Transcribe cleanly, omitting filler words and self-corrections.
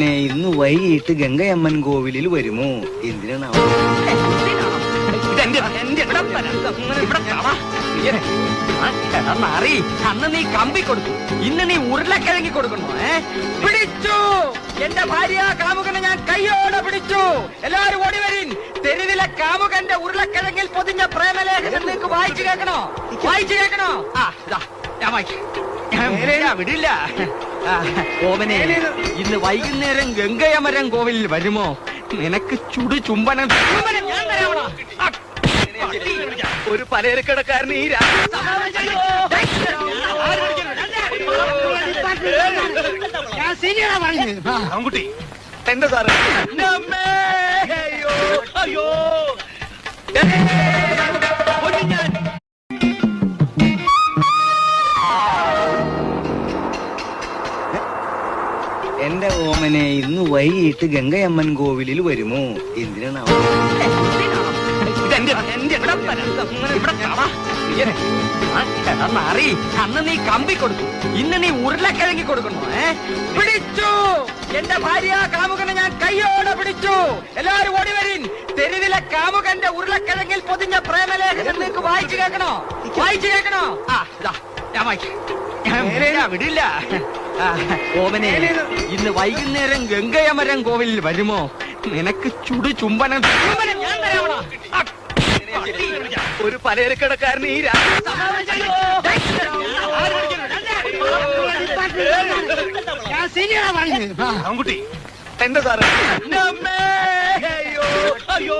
ഓമനെ ഇന്ന് വൈകിട്ട് ഗംഗയമ്മൻ കോവിലിൽ വരുമോ? എന്തിനാണ് മാറി? അന്ന് നീ കമ്പി കൊടുത്തു, ഇന്ന് നീ ഉരുളക്കിഴങ്ങി കൊടുക്കണോ? പിടിച്ചു എന്റെ ഭാര്യ കാമുകനെ ഞാൻ കൈയോടെ പിടിച്ചു. എല്ലാരും ഓടി വരിൻ. തെരുവിലെ കാമുകന്റെ ഉരുളക്കിഴങ്ങിൽ പൊതിഞ്ഞ പ്രേമലേഖനം നിങ്ങൾക്ക് വായിച്ചു കേൾക്കണോ? വായിച്ചു കേൾക്കണോ? ഞാൻ വായിക്കാം, വിടില്ല. ഓമനെ ഇന്ന് വൈകുന്നേരം ഗംഗയമരം കോവിലിൽ വരുമോ? നിനക്ക് ചുടു ചുംബനം ഞാൻ തരാമോ? ഒരു പലചരക്കടക്കാരന് ഈ ആൺകുട്ടി എന്റെ സാറ് അയ്യോ എന്റെ ഓമനെ ഇന്ന് വൈകിട്ട് ഗംഗയമ്മൻ കോവിലിൽ വരുമോ? എന്തിനാണ് മാറി? അന്ന് നീ കമ്പി കൊടുത്തു, ഇന്ന് നീ ഉരുളക്കിഴങ്ങി കൊടുക്കണോ? പിടിച്ചു എന്റെ ഭാര്യ കാമുകനെ ഞാൻ കൈയോടെ പിടിച്ചു. എല്ലാരും ഓടി വരിൻ. തെരുവിലെ കാമുകന്റെ ഉരുളക്കിഴങ്ങിൽ പൊതിഞ്ഞ പ്രേമലേഖനം നിങ്ങൾക്ക് വായിച്ചു കേൾക്കണോ? വായിച്ചു കേൾക്കണോ? ഞാൻ വായിക്കാം, വിടില്ല. ഓമനെ ഇന്ന് വൈകുന്നേരം ഗംഗയമരം കോവിലിൽ വരുമോ? നിനക്ക് ചുടു ചുംബനം ഞാൻ തരാമോ? ഒരു പലചരക്കടക്കാരന് ഈ ആൺകുട്ടി എന്റെ സാറ് അയ്യോ